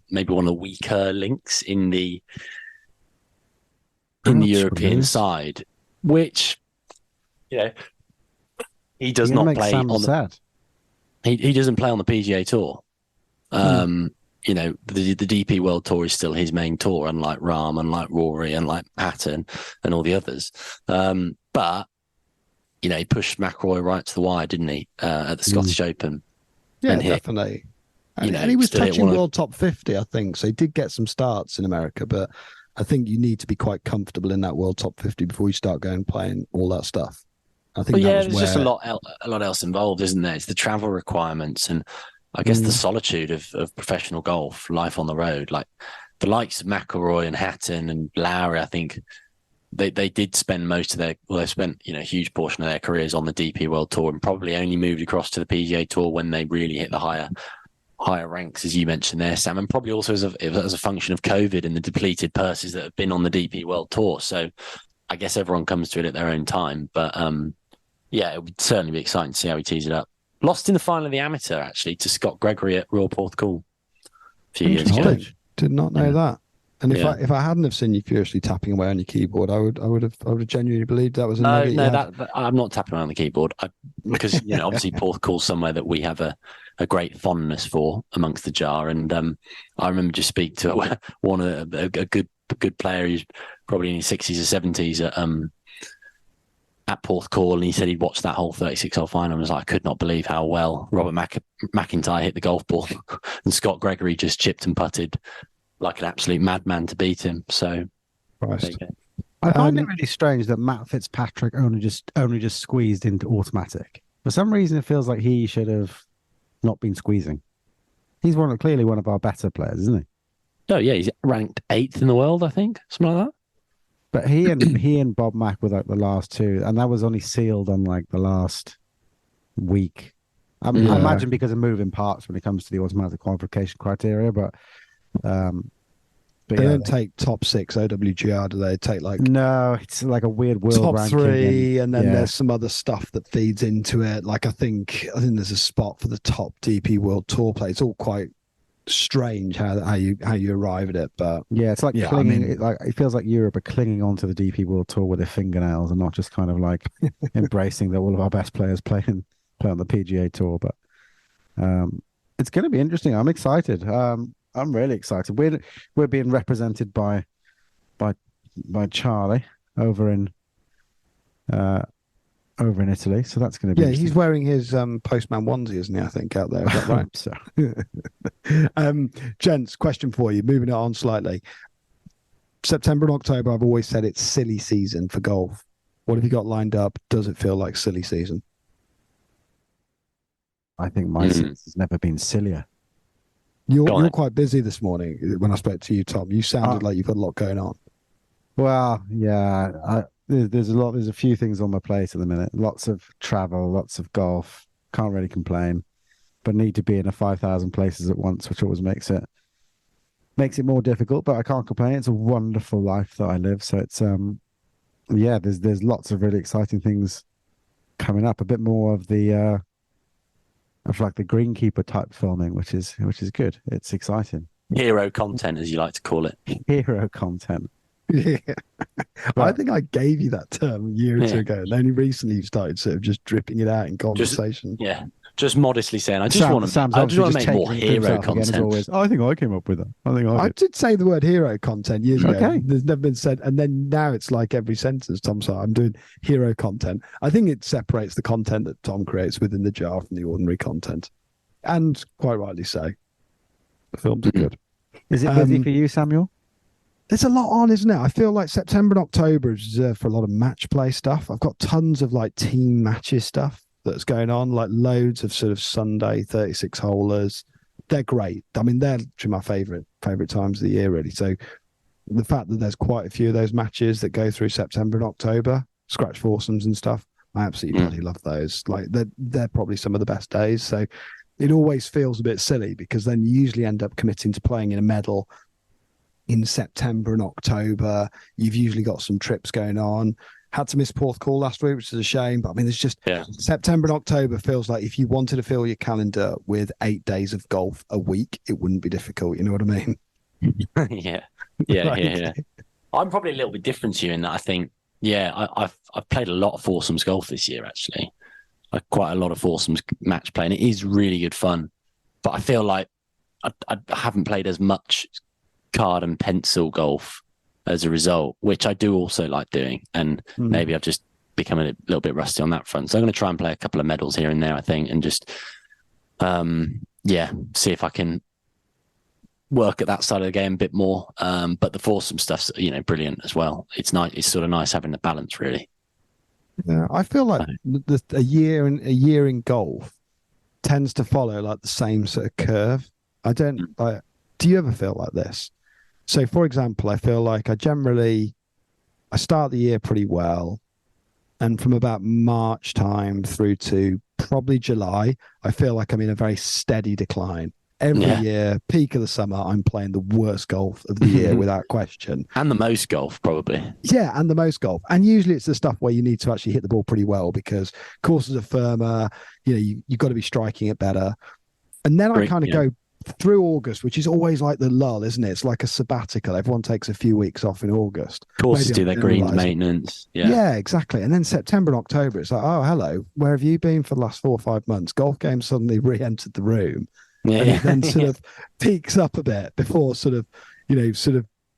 maybe one of the weaker links in the European side. Which, he does not play on the. He doesn't play on the PGA Tour. The DP World Tour is still his main tour, unlike Rahm, unlike Rory, unlike Hatton, and all the others. But he pushed McIlroy right to the wire, didn't he? At the Scottish Open. Yeah, definitely. And he was touching world top 50, I think. So he did get some starts in America, but. I think you need to be quite comfortable in that world top 50 before you start going playing all that stuff. I think there's just a lot else involved, isn't there? It's the travel requirements and I guess the solitude of professional golf, life on the road. Like the likes of McIlroy and Hatton and Lowry, I think they did spend they spent a huge portion of their careers on the DP World Tour and probably only moved across to the PGA Tour when they really hit the higher ranks, as you mentioned there, Sam, and probably also as a function of COVID and the depleted purses that have been on the DP World Tour. So I guess everyone comes to it at their own time. But it would certainly be exciting to see how he tees it up. Lost in the final of the amateur, actually, to Scott Gregory at Royal Porthcawl a few years ago. Did not know that. And if I hadn't have seen you furiously tapping away on your keyboard, I would have genuinely believed that was a nugget. That I'm not tapping away on the keyboard because obviously Porthcawl's somewhere that we have a great fondness for amongst the jar. And I remember just speaking to one of a good player who's probably in his 60s or 70s at Porthcawl, and he said he'd watched that whole 36-hole final and was like, I could not believe how well Robert McIntyre hit the golf ball, and Scott Gregory just chipped and putted like an absolute madman to beat him. So, I find it really strange that Matt Fitzpatrick only just squeezed into automatic. For some reason, it feels like he should have not been squeezing. He's clearly one of our better players, isn't he? Oh yeah, he's ranked 8th in the world, I think, something like that. But he and Bob Mack were like the last two, and that was only sealed on like the last week. I imagine because of moving parts when it comes to the automatic qualification criteria, but they don't take top 6 OWGR, do they? Take no, it's like a weird world top ranking 3, and then there's some other stuff that feeds into it. Like I think there's a spot for the top DP World Tour play. It's all quite strange how you arrive at it, but it's like clinging. It feels like Europe are clinging onto the DP World Tour with their fingernails and not just kind of like embracing that all of our best players play on the PGA Tour. But it's going to be interesting. I'm excited. I'm really excited. We're being represented by Charlie over in Italy, so that's going to be interesting. He's wearing his postman onesie, isn't he? I think out there. Is that right? So, gents, question for you. Moving it on slightly. September and October, I've always said it's silly season for golf. What have you got lined up? Does it feel like silly season? I think my season has never been sillier. You're quite busy this morning. When I spoke to you, Tom, you sounded like you've got a lot going on. Well, yeah, there's a few things on my plate at the minute. Lots of travel, lots of golf. Can't really complain, but need to be in 5,000 places at once, which always makes it more difficult. But I can't complain. It's a wonderful life that I live. So it's there's lots of really exciting things coming up. A bit more of the of like the greenkeeper type filming, which is good. It's exciting. Hero content, as you like to call it. Hero content. Yeah. I think I gave you that term a year or two ago, and only recently you started sort of just dripping it out in conversation. Just modestly saying, I just want to make more hero content. As always. I think I came up with that. I did say the word hero content years ago. There's never been said, and then now it's like every sentence Tom said, I'm doing hero content. I think it separates the content that Tom creates within the jar from the ordinary content, and quite rightly so. The films are good. Is it busy for you, Samuel? There's a lot on, isn't it? I feel like September and October is reserved for a lot of match play stuff. I've got tons of like team matches stuff that's going on, like loads of sort of Sunday 36-holers. They're great. I mean, they're my favorite times of the year, really. So the fact that there's quite a few of those matches that go through September and October, scratch foursomes and stuff, I absolutely bloody love those. Like they're probably some of the best days. So it always feels a bit silly because then you usually end up committing to playing in a medal in September and October. You've usually got some trips going on. Had to miss Porthcawl last week, which is a shame. But I mean, there's just September and October feels like if you wanted to fill your calendar with 8 days of golf a week, it wouldn't be difficult. You know what I mean? Yeah. I'm probably a little bit different to you in that I think, I've played a lot of foursomes golf this year, actually. Quite a lot of foursomes match play, and it is really good fun. But I feel like I haven't played as much card and pencil golf as a result, which I do also like doing. And maybe I've just become a little bit rusty on that front. So I'm going to try and play a couple of medals here and there, I think, and just, see if I can work at that side of the game a bit more. But the foursome stuff's, brilliant as well. It's nice. It's sort of nice having the balance, really. Yeah, I feel like a year in golf tends to follow like the same sort of curve. I don't like. Do you ever feel like this? So, for example, I feel like I start the year pretty well, and from about March time through to probably July, I feel like I'm in a very steady decline. Every year, peak of the summer, I'm playing the worst golf of the year without question. And the most golf, probably. Yeah, and the most golf. And usually it's the stuff where you need to actually hit the ball pretty well because courses are firmer, you've got to be striking it better. And then I kind of go through August, which is always like the lull, isn't it? It's like a sabbatical. Everyone takes a few weeks off in August. Courses do their greens maintenance. Yeah, exactly. And then September and October, it's like, oh, hello, where have you been for the last 4 or 5 months? Golf games suddenly re-entered the room. And it then sort of peaks up a bit before sort of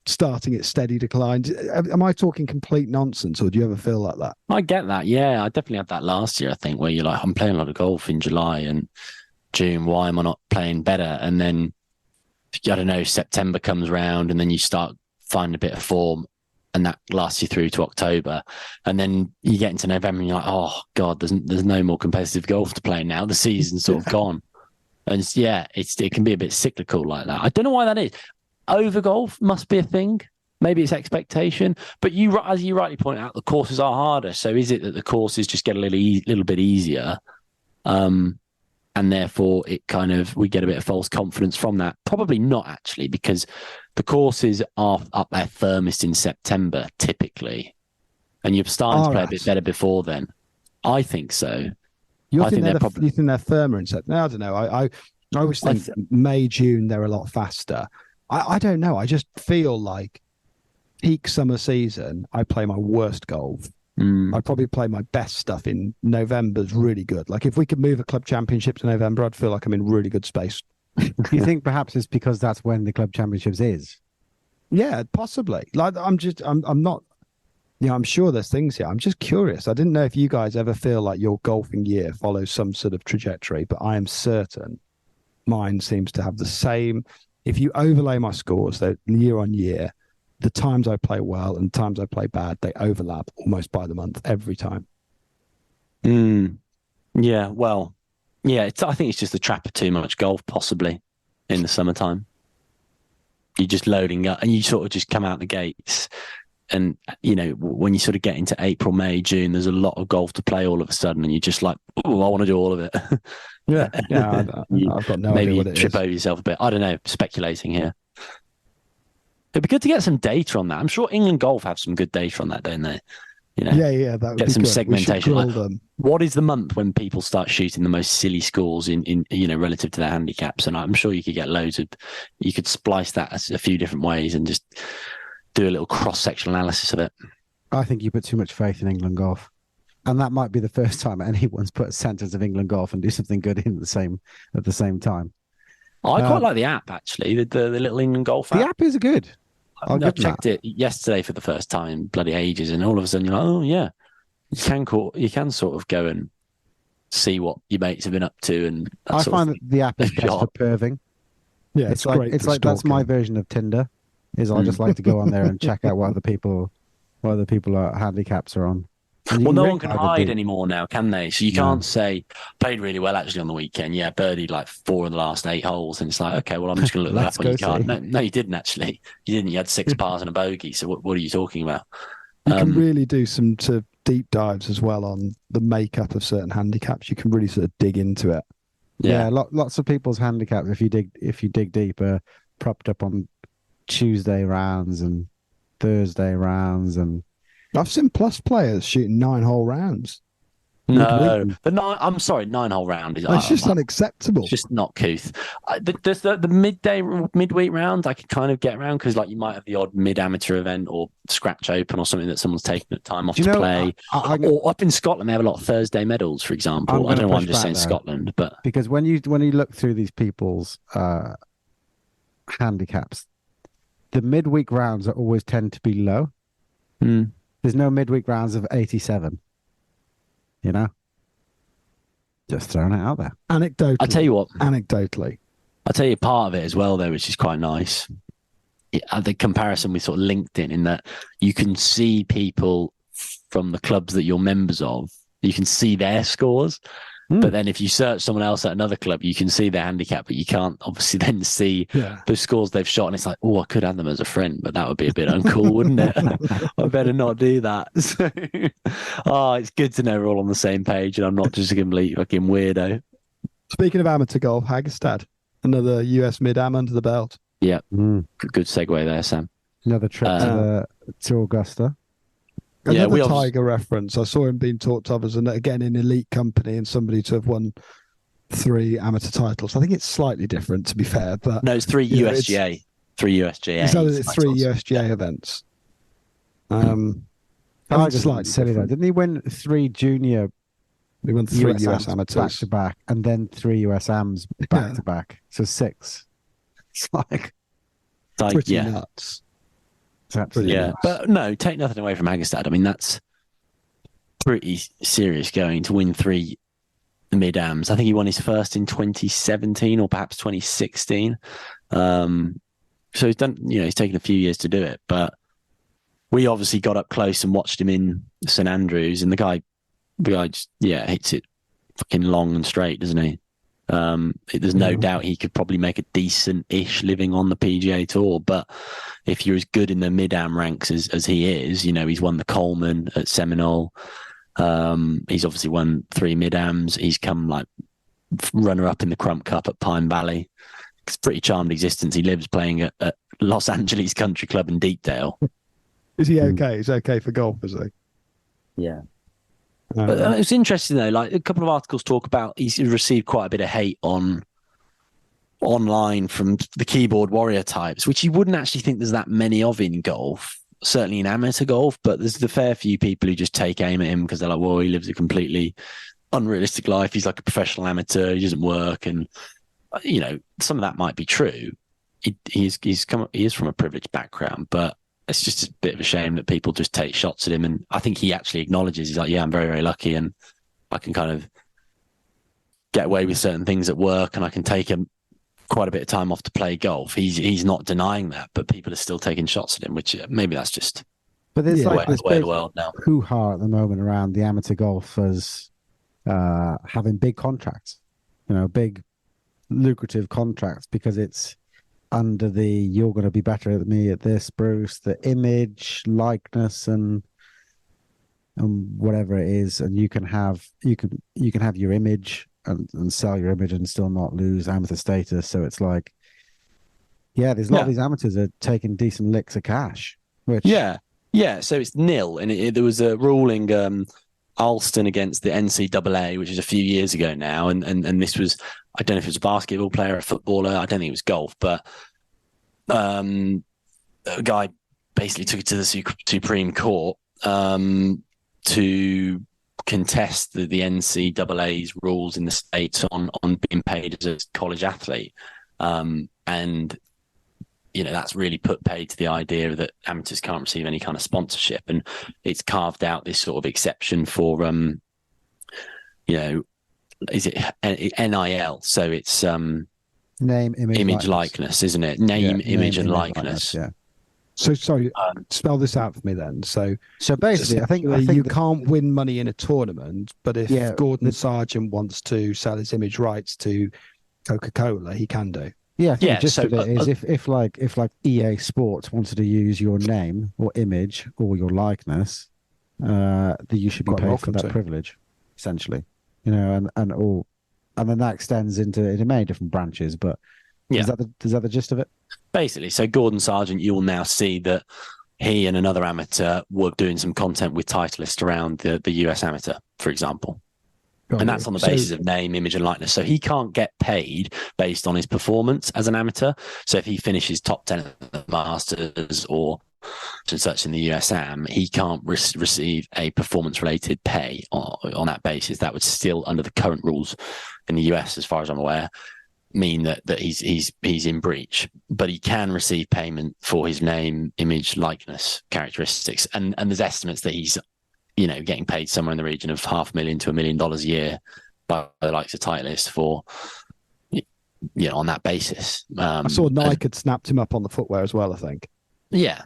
starting its steady decline. Am I talking complete nonsense, or do you ever feel like that? I get that. Yeah, I definitely had that last year, I think, where you're like, I'm playing a lot of golf in July and June. Why am I not playing better? And then, I don't know, September comes around and then you start finding a bit of form and that lasts you through to October. And then you get into November and you're like, oh, God, there's no more competitive golf to play now. The season's sort of gone. And it can be a bit cyclical like that. I don't know why that is. Over golf must be a thing. Maybe it's expectation. But as you rightly point out, the courses are harder. So is it that the courses just get a little bit easier, and therefore we get a bit of false confidence from that? Probably not, actually, because the courses are up their firmest in September typically, and you're starting to play a bit better before then. I think so. You think they're firmer in September? No, I don't know. I always think May, June, they're a lot faster. I don't know. I just feel like peak summer season, I play my worst golf. I probably play my best stuff in November's really good. Like if we could move a club championship to November, I'd feel like I'm in really good space. Do you think perhaps it's because that's when the club championships is? Yeah, possibly. Like I'm not. I'm sure there's things here. I'm just curious. I didn't know if you guys ever feel like your golfing year follows some sort of trajectory, but I am certain mine seems to have the same. If you overlay my scores, though, year on year, the times I play well and times I play bad, they overlap almost by the month every time. Yeah, well, yeah, I think it's just the trap of too much golf, possibly, in the summertime. You're just loading up and you sort of just come out the gates. And, when you sort of get into April, May, June, there's a lot of golf to play all of a sudden. And you're just like, oh, I want to do all of it. Yeah. I've got no idea what it is. Maybe trip over yourself a bit. I don't know, speculating here. It'd be good to get some data on that. I'm sure England Golf have some good data on that, don't they? You know, yeah, that would get be some good. segmentation. We should Like, grill them. what is the month when people start shooting the most silly scores in relative to their handicaps? And I'm sure you could get loads of. You could splice that a few different ways and just do a little cross-sectional analysis of it. I think you put too much faith in England golf. And that might be the first time anyone's put centres of England golf and do something good at the same time. I quite like the app actually, the little England golf app. The app is good. I checked it yesterday for the first time, bloody ages, and all of a sudden you're like, oh yeah, you can sort of go and see what your mates have been up to, and I find that the app is best for perving. Yeah, it's like that's my version of Tinder. I just like to go on there and check out what other people are handicaps are on. Well, no one can hide anymore now, can they? So you can't say played really well actually on the weekend. Yeah, birdied like 4 of the last 8 holes, and it's like, okay, well, I'm just going to look that up on your card. No, you didn't actually. You didn't. You had 6 pars and a bogey. So what are you talking about? You can really do some deep dives as well on the makeup of certain handicaps. You can really sort of dig into it. Yeah, lots of people's handicaps, if you dig deep, are propped up on Tuesday rounds and Thursday rounds, and I've seen plus players shooting 9-hole rounds. No, but I'm sorry, 9-hole round is. It's just unacceptable. It's just not couth. The midweek round, I could kind of get around because like you might have the odd mid-amateur event or scratch open or something that someone's taken time off to play. Or up in Scotland, they have a lot of Thursday medals, for example. I don't know why I'm just saying Scotland, but because when you look through these people's handicaps, the midweek rounds always tend to be low. There's no midweek rounds of 87. You know, just throwing it out there. Anecdotally, I'll tell you what. I'll tell you part of it as well, though, which is quite nice. The comparison with sort of LinkedIn, in that you can see people from the clubs that you're members of. You can see their scores. But then if you search someone else at another club, you can see their handicap, but you can't obviously then see the scores they've shot. And it's like, oh, I could have them as a friend, but that would be a bit uncool, wouldn't it? I better not do that. So, it's good to know we're all on the same page and I'm not just a complete fucking weirdo. Speaking of amateur golf, Hagestad, another US mid-am under the belt. Yeah. Good segue there, Sam. Another trip to Augusta. Another Tiger reference. I saw him being talked of as, again, an elite company and somebody to have won 3 amateur titles. I think it's slightly different, to be fair. But no, it's 3 USGA. 3 USGA. It's 3 USGA events. Tiger's slightly silly though. Didn't he win 3 junior? He won 3 US amateurs back to back, and then 3 US AMs back to back. So 6. It's like pretty nuts. Yeah, but no, take nothing away from Hagestad. I mean, that's pretty serious going to win 3 mid-ams. I think he won his first in 2017 or perhaps 2016. So he's done, he's taken a few years to do it, but we obviously got up close and watched him in St Andrews, and the guy just, hits it fucking long and straight, doesn't he? There's no doubt he could probably make a decent-ish living on the PGA Tour, but if you're as good in the mid-am ranks as he is, he's won the Coleman at Seminole. He's obviously won 3 mid-ams. He's come like runner-up in the Crump Cup at Pine Valley. It's a pretty charmed existence. He lives playing at Los Angeles Country Club in Deepdale. Is he okay? He's okay for golf, is he? Yeah. But it's interesting though, like a couple of articles talk about he's received quite a bit of hate online from the keyboard warrior types, which you wouldn't actually think there's that many of in golf, certainly in amateur golf, but there's the fair few people who just take aim at him because they're like, well, he lives a completely unrealistic life. He's like a professional amateur. He doesn't work. And, some of that might be true. He is from a privileged background, but it's just a bit of a shame that people just take shots at him. And I think he actually acknowledges, he's like, yeah, I'm very, very lucky and I can kind of get away with certain things at work and I can take quite a bit of time off to play golf. He's not denying that, but people are still taking shots at him, which maybe that's just there's the way of the world now. Hoo-ha at the moment around the amateur golfers having big contracts, big lucrative contracts, because it's under the you're going to be better than me at this, Bruce, the image, likeness, and whatever it is, and you can have your image and sell your image and still not lose amateur status. So it's like, there's a lot of these amateurs are taking decent licks of cash. Which Yeah, so it's nil, and there was a ruling Alston against the NCAA, which is a few years ago now, and this was, I don't know if it was a basketball player, a footballer, I don't think it was golf, but a guy basically took it to the Supreme Court to contest the NCAA's rules in the States on being paid as a college athlete. And, that's really put paid to the idea that amateurs can't receive any kind of sponsorship. And it's carved out this sort of exception for, is it NIL? So it's name, image, likeness, isn't it? Name, image, and likeness. Yeah. So sorry, spell this out for me then. So basically, I think you can't win money in a tournament, but if Gordon Sargent wants to sell his image rights to Coca-Cola, he can do. Yeah, I think just of it is if EA Sports wanted to use your name or image or your likeness, that you should be paid for that privilege, essentially. And then that extends into many different branches, but is that the gist of it? Basically, so Gordon Sargent, you will now see that he and another amateur were doing some content with Titleist around the US Amateur, for example. And that's on the basis of name, image, and likeness. So he can't get paid based on his performance as an amateur. So if he finishes top 10 at the Masters or such in the USAM, he can't receive a performance-related pay on that basis. That would still, under the current rules in the US, as far as I'm aware, mean that he's in breach. But he can receive payment for his name, image, likeness, characteristics. And there's estimates that he's getting paid somewhere in the region of $500,000 to $1 million a year by the likes of Titleist for, on that basis. I saw Nike had snapped him up on the footwear as well, I think. Yeah.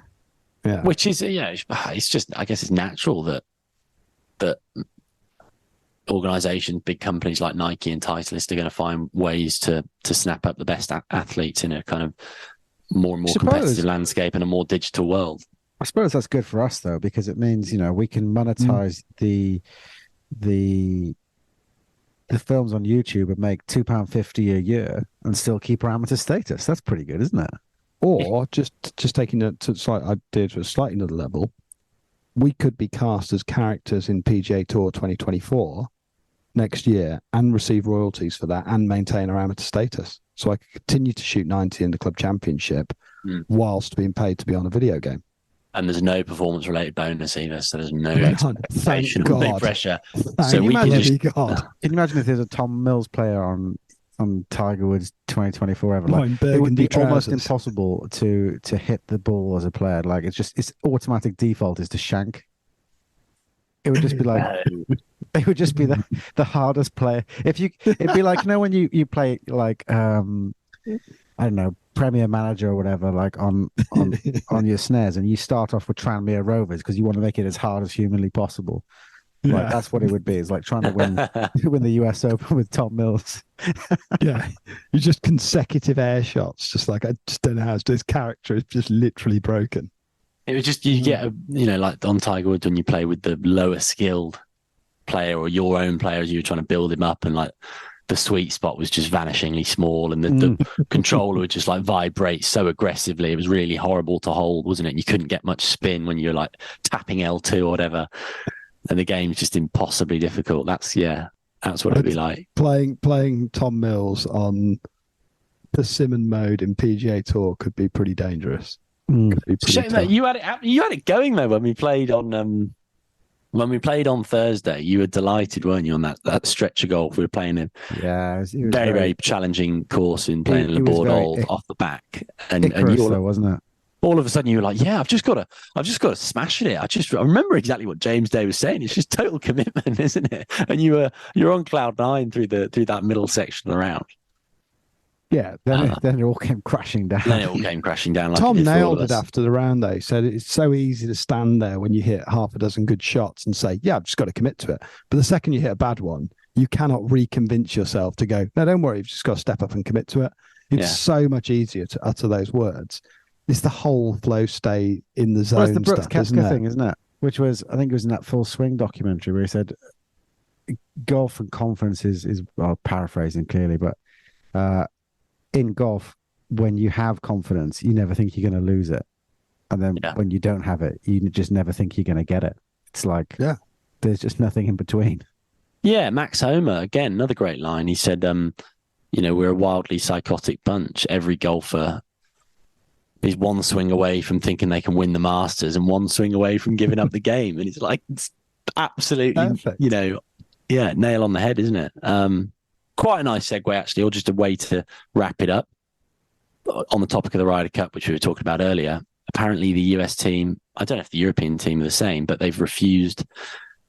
Which is, it's just, I guess it's natural that organizations, big companies like Nike and Titleist are going to find ways to snap up the best athletes in a kind of more and more competitive landscape and a more digital world. I suppose that's good for us though, because it means we can monetize the films on YouTube and make £2.50 a year and still keep our amateur status. That's pretty good, isn't it? Or just taking it to a slightly another level, we could be cast as characters in PGA Tour 2024 next year and receive royalties for that and maintain our amateur status. So I could continue to shoot 90 in the club championship whilst being paid to be on a video game. And there's no performance-related bonus either, so there's no expectation of big pressure. Can you imagine if there's a Tom Mills player on Tiger Woods 2024 ever? It would be almost impossible to hit the ball as a player. Like its automatic default is to shank. It would just be like it would just be the hardest player. It'd be like when you play like I don't know, Premier Manager or whatever, like on your snares, and you start off with Tranmere Rovers because you want to make it as hard as humanly possible. Like that's what it would be. It's like trying to win the US Open with Tom Mills. Yeah, you just consecutive air shots. Just like I just don't know how his character is just literally broken. It was just you get like on Tiger Woods when you play with the lower skilled player or your own player as you were trying to build him up, and like the sweet spot was just vanishingly small, and the controller would just like vibrate so aggressively. It was really horrible to hold, wasn't it? And you couldn't get much spin when you're like tapping L2 or whatever. And the game's just impossibly difficult. That's what it'd be like. Playing Tom Mills on persimmon mode in PGA Tour could be pretty dangerous. Shame that you had it going though when we played on Thursday. You were delighted, weren't you, on that stretch of golf we were playing in? Yeah, it was very, very challenging course in playing the board hole off the back, and you all, wasn't it? All of a sudden you were like, yeah, I've just got to smash it. I remember exactly what James Day was saying. It's just total commitment, isn't it? And you're on cloud nine through that middle section of the round. Yeah, then it all came crashing down. Like Tom nailed it after the round, though. He said it's so easy to stand there when you hit half a dozen good shots and say, yeah, I've just got to commit to it. But the second you hit a bad one, you cannot reconvince yourself to go, no, don't worry, you've just got to step up and commit to it. It's so much easier to utter those words. It's the whole flow state in the zone. Well, it's the Brooks stuff, Koepka thing, isn't it? Which was, I think it was in that Full Swing documentary where he said golf and confidence is well, paraphrasing clearly, but in golf, when you have confidence, you never think you're going to lose it. And then when you don't have it, you just never think you're going to get it. It's like, there's just nothing in between. Yeah, Max Homer, again, another great line. He said, we're a wildly psychotic bunch. Every golfer is one swing away from thinking they can win the Masters and one swing away from giving up the game. And it's like, it's absolutely, perfect. Nail on the head, isn't it? Quite a nice segue, actually, or just a way to wrap it up. On the topic of the Ryder Cup, which we were talking about earlier, apparently the US team, I don't know if the European team are the same, but they've refused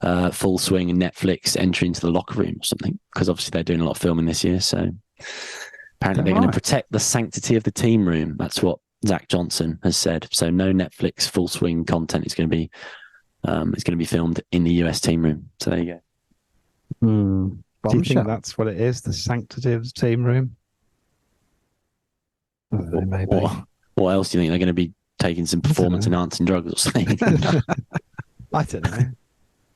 Full Swing and Netflix entry into the locker room or something, because obviously they're doing a lot of filming this year. So apparently they're going to protect the sanctity of the team room. That's what Zach Johnson has said. So no Netflix Full Swing content is going to be filmed in the US team room. So there you go. Do you think that's what it is? The sanctity of the team room? Maybe. What else do you think? They're going to be taking some performance-enhancing drugs or something? I don't know.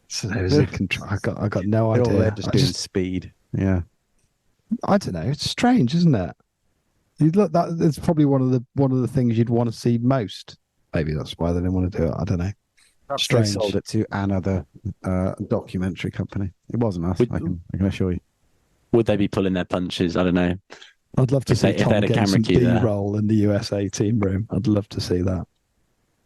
So I got no idea. They're just doing speed. Yeah. I don't know. It's strange, isn't it? You look, that it's probably one of the things you'd want to see most. Maybe that's why they didn't want to do it. I don't know. Strange. They sold it to another documentary company. It wasn't us. I can assure you. Would they be pulling their punches? I don't know. I'd love to see Tom getting some B-roll in the USA team room. I'd love to see that.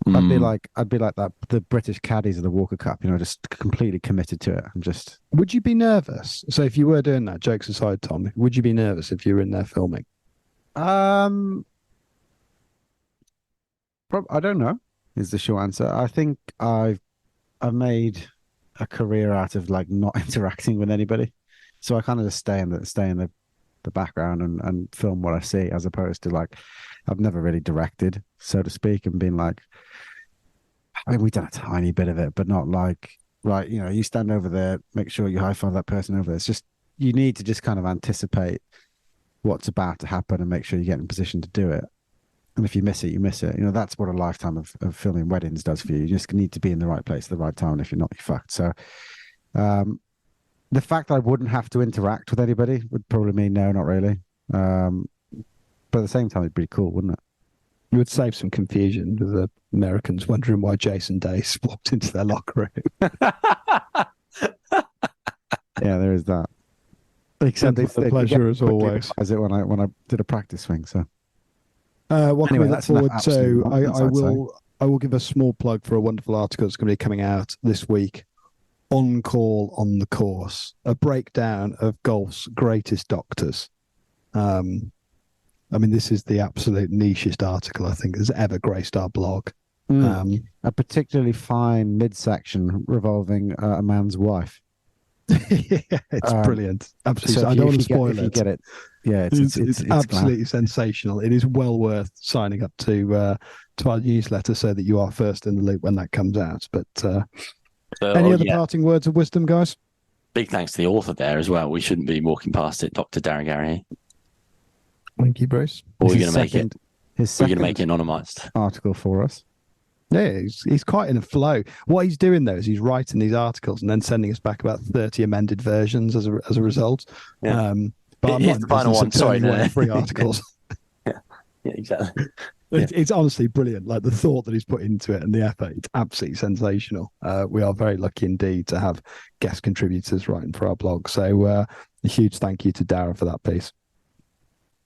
I'd be like that. The British caddies of the Walker Cup, just completely committed to it. Would you be nervous? So if you were doing that, jokes aside, Tom, would you be nervous if you were in there filming? I don't know. Is the short answer. I think I've made a career out of not interacting with anybody, so I kind of just stay in the background and film what I see, as opposed to I've never really directed, so to speak, and been we've done a tiny bit of it, but not right, you stand over there, make sure you high five that person over there. It's just, you need to just kind of anticipate what's about to happen and make sure you get in position to do it. And if you miss it, you miss it. That's what a lifetime of filming weddings does for you. You just need to be in the right place at the right time. And if you're not, you're fucked. So the fact that I wouldn't have to interact with anybody would probably mean no, not really. But at the same time, it'd be pretty cool, wouldn't it? You would save some confusion with the Americans wondering why Jason Day walked into their locker room. Yeah, there is that. Except the pleasure as always. As it when I did a practice swing. So what can we look that's forward to? I will give a small plug for a wonderful article that's going to be coming out this week. On Call on the Course, a breakdown of golf's greatest doctors. This is the absolute nichest article I think has ever graced our blog. A particularly fine midsection revolving a man's wife. Yeah, it's brilliant. Absolutely. So I don't want to spoil it. If you get it, yeah, it's absolutely sensational. It is well worth signing up to our newsletter so that you are first in the loop when that comes out. But any other parting words of wisdom, guys? Big thanks to the author there as well. We shouldn't be walking past it, Dr. Darren Gary. Thank you, Bruce. Or we're going to make it. We're going to make it anonymized article for us. Yeah, he's quite in a flow. What he's doing though is he's writing these articles and then sending us back about 30 amended versions as a result. Yeah. But I'm here's the final one. Sorry, no. 3 articles. Yeah, exactly. It's honestly brilliant. The thought that he's put into it and the effort, it's absolutely sensational. We are very lucky indeed to have guest contributors writing for our blog. So a huge thank you to Darren for that piece.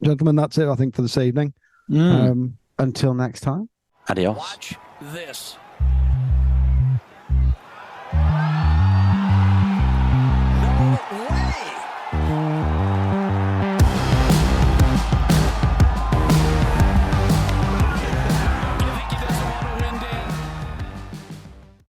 Gentlemen, that's it, I think, for this evening. Until next time. Adios. Watch this.